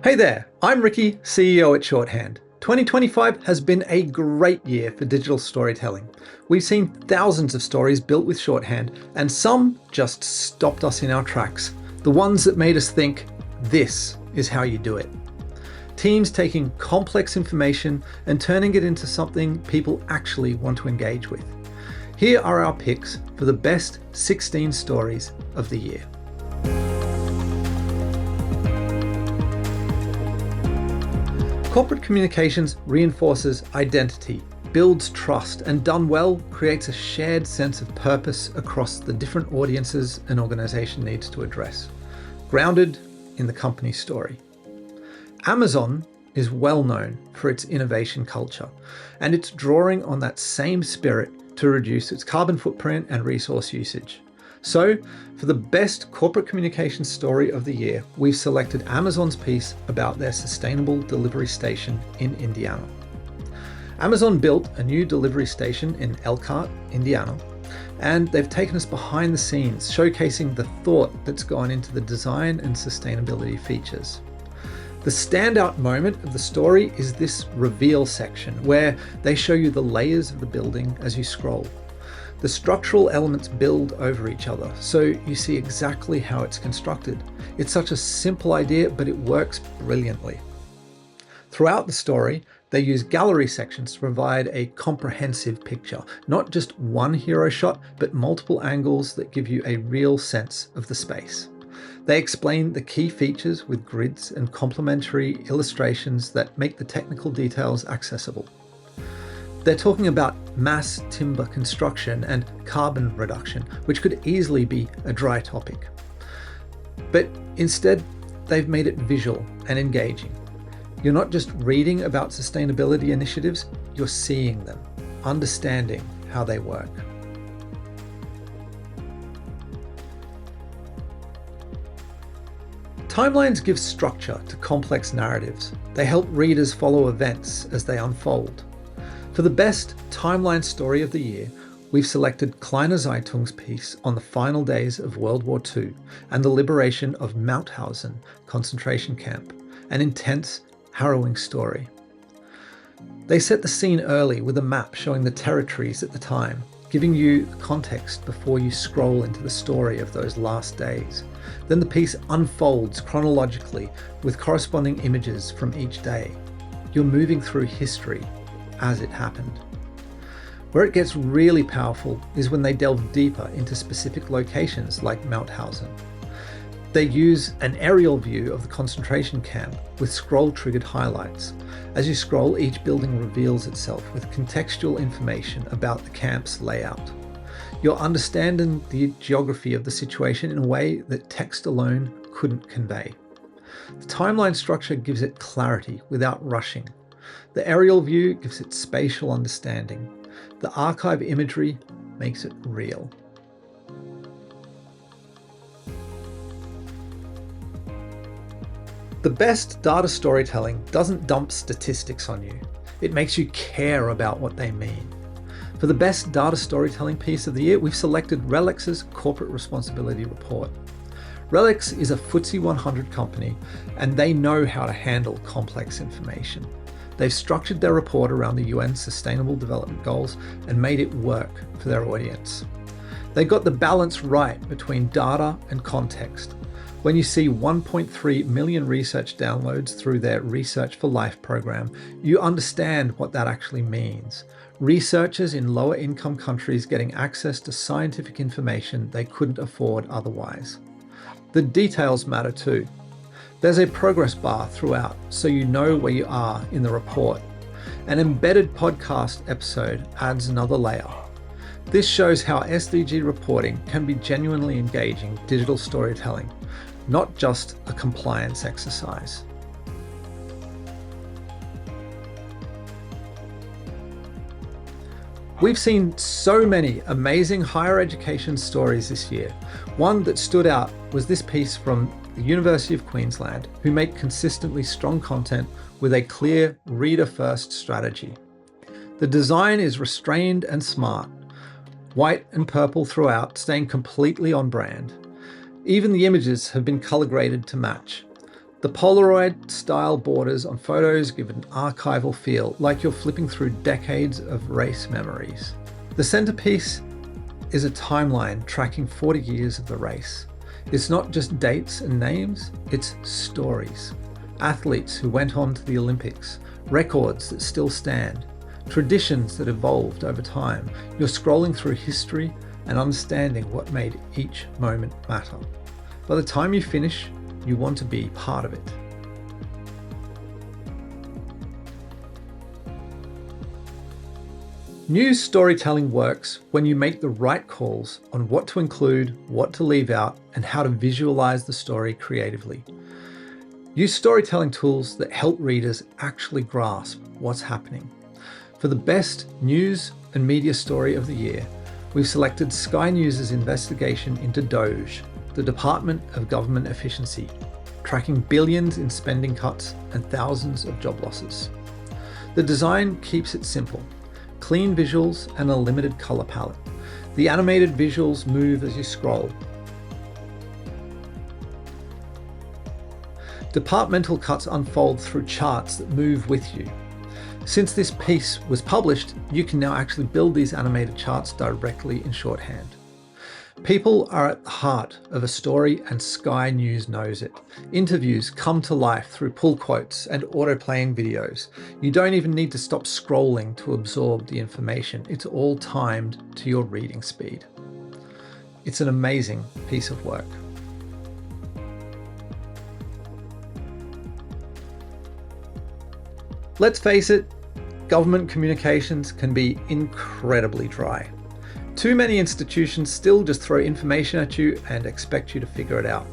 Hey there, I'm Ricky, CEO at Shorthand. 2025 has been a great year for digital storytelling. We've seen thousands of stories built with Shorthand, and some just stopped us in our tracks. The ones that made us think, this is how you do it. Teams taking complex information and turning it into something people actually want to engage with. Here are our picks for the best 16 stories of the year. Corporate communications reinforces identity, builds trust, and done well, creates a shared sense of purpose across the different audiences an organization needs to address, grounded in the company story. Amazon is well known for its innovation culture, and it's drawing on that same spirit to reduce its carbon footprint and resource usage. So, for the best corporate communication story of the year, we've selected Amazon's piece about their sustainable delivery station in Indiana. Amazon built a new delivery station in Elkhart, Indiana, and they've taken us behind the scenes, showcasing the thought that's gone into the design and sustainability features. The standout moment of the story is this reveal section, where they show you the layers of the building as you scroll. The structural elements build over each other, so you see exactly how it's constructed. It's such a simple idea, but it works brilliantly. Throughout the story, they use gallery sections to provide a comprehensive picture, not just one hero shot, but multiple angles that give you a real sense of the space. They explain the key features with grids and complementary illustrations that make the technical details accessible. They're talking about mass timber construction and carbon reduction, which could easily be a dry topic. But instead, they've made it visual and engaging. You're not just reading about sustainability initiatives, you're seeing them, understanding how they work. Timelines give structure to complex narratives. They help readers follow events as they unfold. For the best timeline story of the year, we've selected Kleine Zeitung's piece on the final days of World War II and the liberation of Mauthausen concentration camp, an intense, harrowing story. They set the scene early with a map showing the territories at the time, giving you context before you scroll into the story of those last days. Then the piece unfolds chronologically with corresponding images from each day. You're moving through history as it happened. Where it gets really powerful is when they delve deeper into specific locations like Mauthausen. They use an aerial view of the concentration camp with scroll-triggered highlights. As you scroll, each building reveals itself with contextual information about the camp's layout. You're understanding the geography of the situation in a way that text alone couldn't convey. The timeline structure gives it clarity without rushing. The aerial view gives it spatial understanding. The archive imagery makes it real. The best data storytelling doesn't dump statistics on you. It makes you care about what they mean. For the best data storytelling piece of the year, we've selected RELX's Corporate Responsibility Report. RELX is a FTSE 100 company, and they know how to handle complex information. They've structured their report around the UN Sustainable Development Goals and made it work for their audience. They got the balance right between data and context. When you see 1.3 million research downloads through their Research for Life program, you understand what that actually means. Researchers in lower income countries getting access to scientific information they couldn't afford otherwise. The details matter too. There's a progress bar throughout, so you know where you are in the report. An embedded podcast episode adds another layer. This shows how SDG reporting can be genuinely engaging digital storytelling, not just a compliance exercise. We've seen so many amazing higher education stories this year. One that stood out was this piece from the University of Queensland, who make consistently strong content with a clear reader-first strategy. The design is restrained and smart, white and purple throughout, staying completely on brand. Even the images have been color graded to match. The Polaroid style borders on photos give an archival feel, like you're flipping through decades of race memories. The centerpiece is a timeline tracking 40 years of the race. It's not just dates and names, it's stories. Athletes who went on to the Olympics, records that still stand, traditions that evolved over time. You're scrolling through history and understanding what made each moment matter. By the time you finish, you want to be part of it. News storytelling works when you make the right calls on what to include, what to leave out, and how to visualize the story creatively. Use storytelling tools that help readers actually grasp what's happening. For the best news and media story of the year, we've selected Sky News' investigation into DOGE, the Department of Government Efficiency, tracking billions in spending cuts and thousands of job losses. The design keeps it simple, clean visuals and a limited color palette. The animated visuals move as you scroll. Departmental cuts unfold through charts that move with you. Since this piece was published, you can now actually build these animated charts directly in Shorthand. People are at the heart of a story, and Sky News knows it. Interviews come to life through pull quotes and auto-playing videos. You don't even need to stop scrolling to absorb the information. It's all timed to your reading speed. It's an amazing piece of work. Let's face it, government communications can be incredibly dry. Too many institutions still just throw information at you and expect you to figure it out.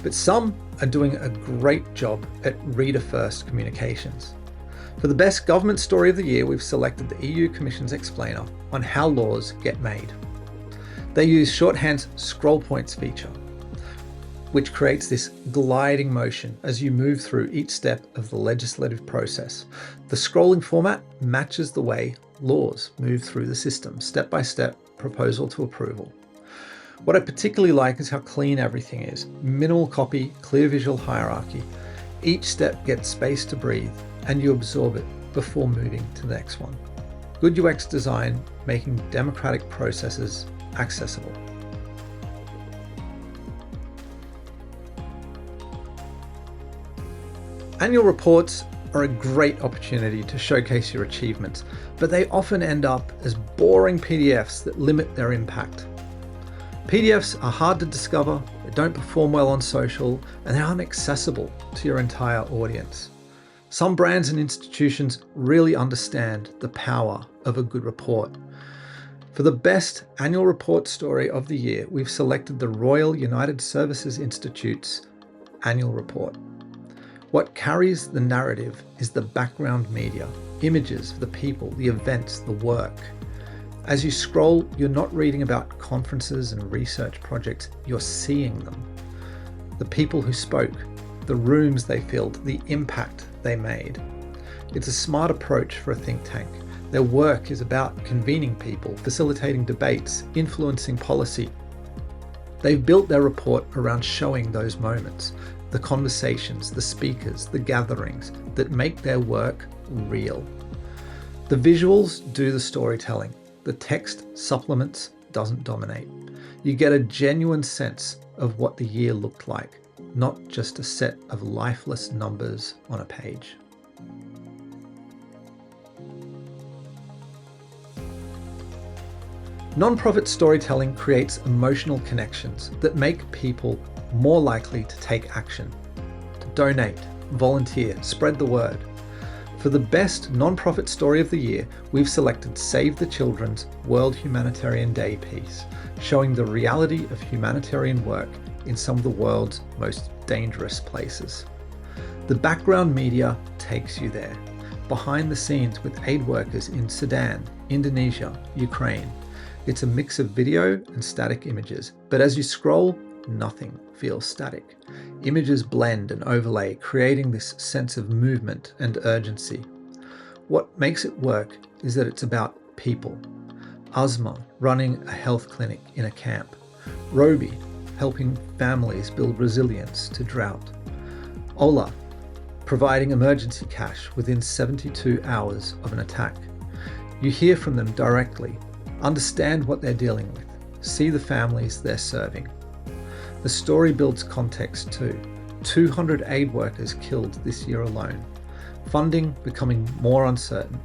But some are doing a great job at reader-first communications. For the best government story of the year, we've selected the EU Commission's explainer on how laws get made. They use Shorthand's scroll points feature, which creates this gliding motion as you move through each step of the legislative process. The scrolling format matches the way laws move through the system, step by step, proposal to approval. What I particularly like is how clean everything is. Minimal copy, clear visual hierarchy. Each step gets space to breathe, and you absorb it before moving to the next one. Good UX design, making democratic processes accessible. Annual reports are a great opportunity to showcase your achievements, but they often end up as boring PDFs that limit their impact. PDFs are hard to discover, they don't perform well on social, and they aren't accessible to your entire audience. Some brands and institutions really understand the power of a good report. For the best annual report story of the year, we've selected the Royal United Services Institute's annual report. What carries the narrative is the background media, images of the people, the events, the work. As you scroll, you're not reading about conferences and research projects, you're seeing them. The people who spoke, the rooms they filled, the impact they made. It's a smart approach for a think tank. Their work is about convening people, facilitating debates, influencing policy. They've built their report around showing those moments, the conversations, the speakers, the gatherings that make their work real. The visuals do the storytelling. The text supplements, doesn't dominate. You get a genuine sense of what the year looked like, not just a set of lifeless numbers on a page. Nonprofit storytelling creates emotional connections that make people more likely to take action, to donate, volunteer, spread the word. For the best nonprofit story of the year, we've selected Save the Children's World Humanitarian Day piece, showing the reality of humanitarian work in some of the world's most dangerous places. The background media takes you there, behind the scenes with aid workers in Sudan, Indonesia, Ukraine. It's a mix of video and static images, but as you scroll, nothing feels static. Images blend and overlay, creating this sense of movement and urgency. What makes it work is that it's about people. Asma running a health clinic in a camp. Roby helping families build resilience to drought. Ola providing emergency cash within 72 hours of an attack. You hear from them directly, understand what they're dealing with, see the families they're serving. The story builds context too. 200 aid workers killed this year alone. Funding becoming more uncertain,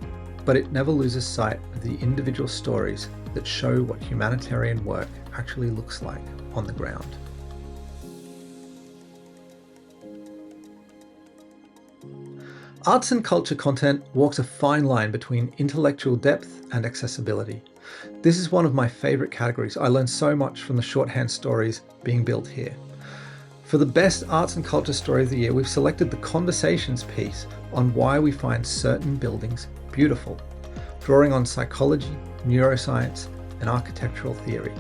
but it never loses sight of the individual stories that show what humanitarian work actually looks like on the ground. Arts and culture content walks a fine line between intellectual depth and accessibility. This is one of my favourite categories. I learned so much from the shorthand stories being built here. For the best arts and culture story of the year, we've selected the conversations piece on why we find certain buildings beautiful, drawing on psychology, neuroscience, and architectural theory.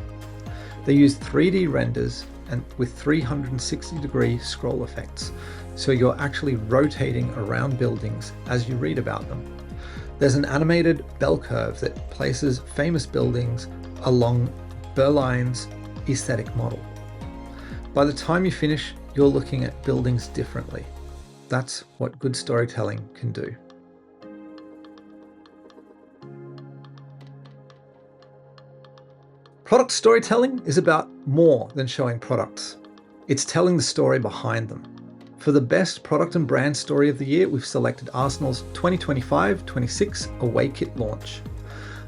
They use 3D renders and with 360-degree scroll effects, so you're actually rotating around buildings as you read about them. There's an animated bell curve that places famous buildings along Berline's aesthetic model. By the time you finish, you're looking at buildings differently. That's what good storytelling can do. Product storytelling is about more than showing products. It's telling the story behind them. For the best product and brand story of the year, we've selected Arsenal's 2025-26 away kit launch.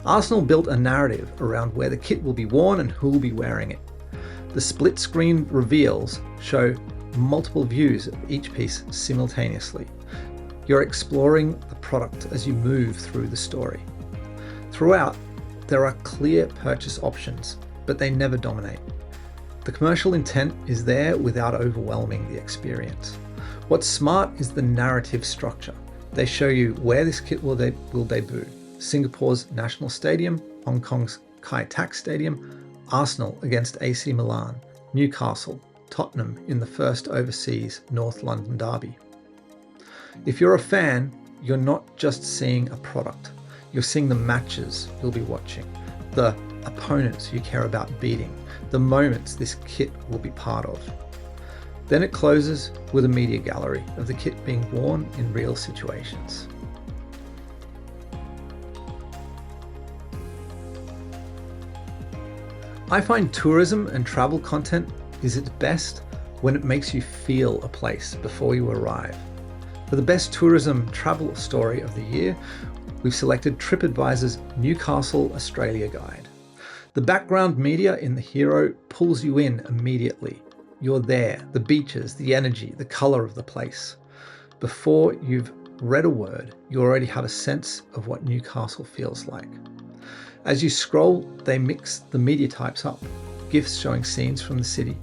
Arsenal built a narrative around where the kit will be worn and who will be wearing it. The split screen reveals show multiple views of each piece simultaneously. You're exploring the product as you move through the story. Throughout, there are clear purchase options, but they never dominate. The commercial intent is there without overwhelming the experience. What's smart is the narrative structure. They show you where this kit will debut. Singapore National Stadium, Hong Kong's Kai Tak Stadium, Arsenal against AC Milan, Newcastle, Tottenham in the first overseas North London derby. If you're a fan, you're not just seeing a product. You're seeing the matches you'll be watching, the opponents you care about beating, the moments this kit will be part of. Then it closes with a media gallery of the kit being worn in real situations. I find tourism and travel content is its best when it makes you feel a place before you arrive. For the best tourism travel story of the year, we've selected Tripadvisor's Newcastle, Australia guide. The background media in the hero pulls you in immediately. You're there, the beaches, the energy, the colour of the place. Before you've read a word, you already have a sense of what Newcastle feels like. As you scroll, they mix the media types up. GIFs showing scenes from the city,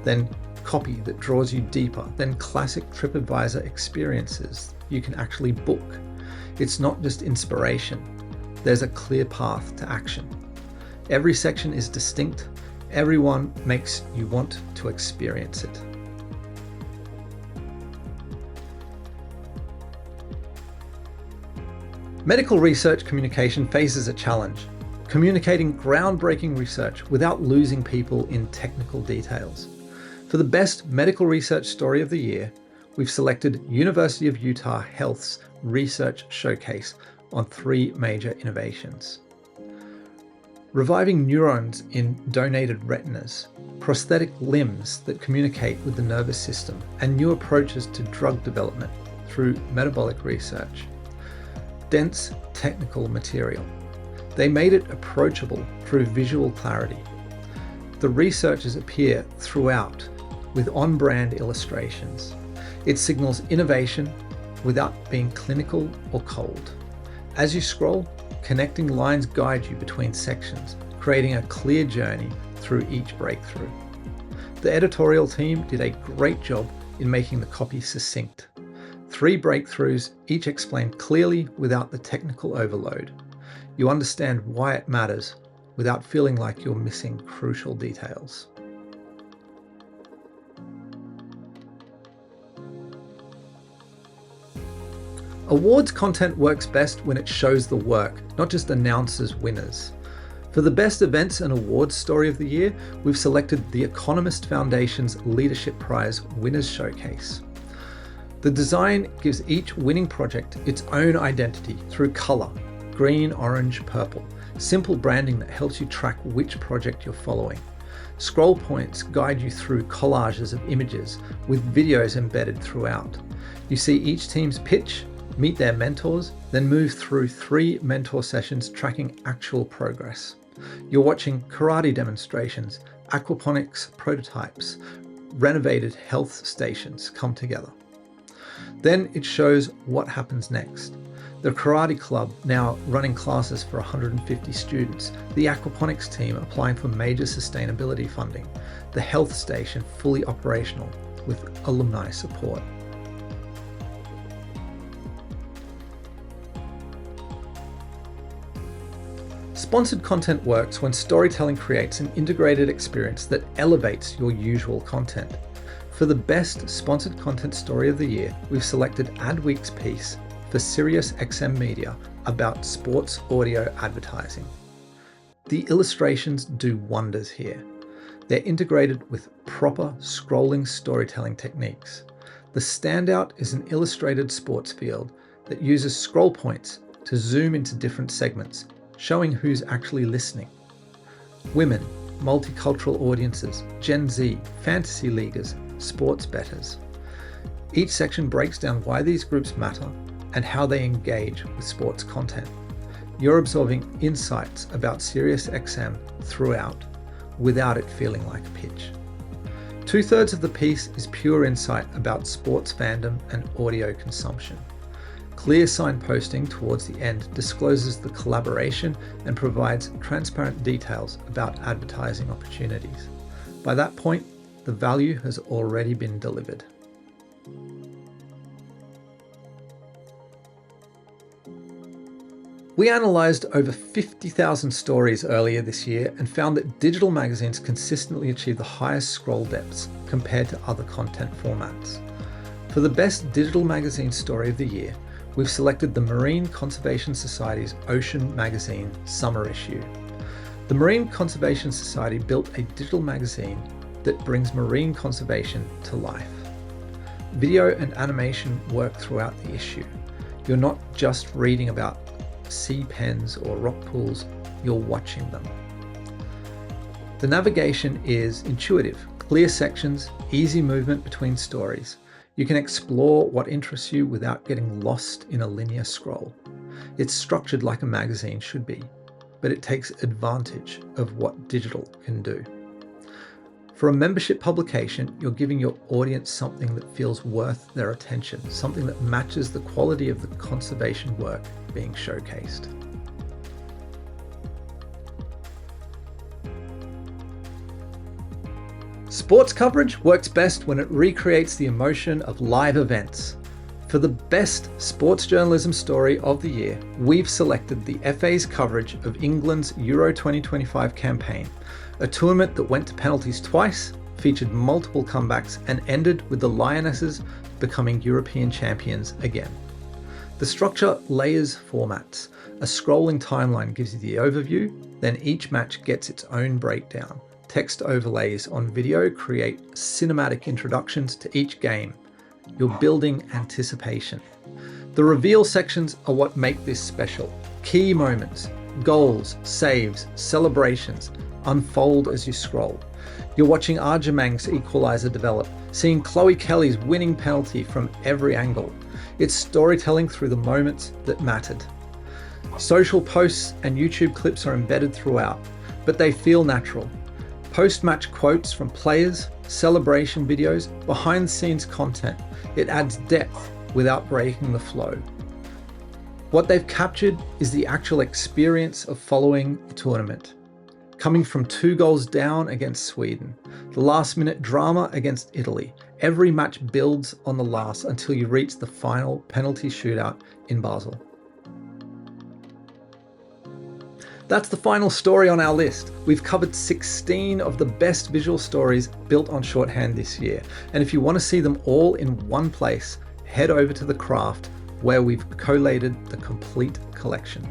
then copy that draws you deeper, then classic Tripadvisor experiences you can actually book. It's not just inspiration. There's a clear path to action. Every section is distinct. Everyone makes you want to experience it. Medical research communication faces a challenge, communicating groundbreaking research without losing people in technical details. For the best medical research story of the year, we've selected University of Utah Health's Research Showcase on 3 major innovations. Reviving neurons in donated retinas, prosthetic limbs that communicate with the nervous system, and new approaches to drug development through metabolic research. Dense technical material. They made it approachable through visual clarity. The researchers appear throughout with on-brand illustrations. It signals innovation without being clinical or cold. As you scroll, connecting lines guide you between sections, creating a clear journey through each breakthrough. The editorial team did a great job in making the copy succinct. 3 breakthroughs, each explained clearly without the technical overload. You understand why it matters without feeling like you're missing crucial details. Awards content works best when it shows the work, not just announces winners. For the best events and awards story of the year, we've selected the Economist Foundation's Leadership Prize Winners Showcase. The design gives each winning project its own identity through color, green, orange, purple. Simple branding that helps you track which project you're following. Scroll points guide you through collages of images with videos embedded throughout. You see each team's pitch, meet their mentors, then move through 3 mentor sessions tracking actual progress. You're watching karate demonstrations, aquaponics prototypes, renovated health stations come together. Then it shows what happens next. The karate club now running classes for 150 students, the aquaponics team applying for major sustainability funding, the health station fully operational with alumni support. Sponsored content works when storytelling creates an integrated experience that elevates your usual content. For the best sponsored content story of the year, we've selected Adweek's piece for SiriusXM Media about sports audio advertising. The illustrations do wonders here. They're integrated with proper scrolling storytelling techniques. The standout is an illustrated sports field that uses scroll points to zoom into different segments, showing who's actually listening. Women, multicultural audiences, Gen Z, fantasy leaguers, sports bettors. Each section breaks down why these groups matter and how they engage with sports content. You're absorbing insights about SiriusXM throughout without it feeling like a pitch. 2/3 of the piece is pure insight about sports fandom and audio consumption. Clear signposting towards the end discloses the collaboration and provides transparent details about advertising opportunities. By that point, the value has already been delivered. We analysed over 50,000 stories earlier this year and found that digital magazines consistently achieve the highest scroll depths compared to other content formats. For the best digital magazine story of the year, we've selected the Marine Conservation Society's Ocean Magazine summer issue. The Marine Conservation Society built a digital magazine that brings marine conservation to life. Video and animation work throughout the issue. You're not just reading about sea pens or rock pools, you're watching them. The navigation is intuitive, clear sections, easy movement between stories. You can explore what interests you without getting lost in a linear scroll. It's structured like a magazine should be, but it takes advantage of what digital can do. For a membership publication, you're giving your audience something that feels worth their attention, something that matches the quality of the conservation work being showcased. Sports coverage works best when it recreates the emotion of live events. For the best sports journalism story of the year, we've selected the FA's coverage of England's Euro 2025 campaign, a tournament that went to penalties twice, featured multiple comebacks, and ended with the Lionesses becoming European champions again. The structure layers formats. A scrolling timeline gives you the overview, then each match gets its own breakdown. Text overlays on video create cinematic introductions to each game. You're building anticipation. The reveal sections are what make this special. Key moments, goals, saves, celebrations unfold as you scroll. You're watching Arjamang's equaliser develop, seeing Chloe Kelly's winning penalty from every angle. It's storytelling through the moments that mattered. Social posts and YouTube clips are embedded throughout, but they feel natural. Post-match quotes from players, celebration videos, behind-the-scenes content. It adds depth without breaking the flow. What they've captured is the actual experience of following the tournament. Coming from 2 goals down against Sweden, the last-minute drama against Italy. Every match builds on the last until you reach the final penalty shootout in Basel. That's the final story on our list. We've covered 16 of the best visual stories built on Shorthand this year. And if you want to see them all in one place, head over to the craft where we've collated the complete collection.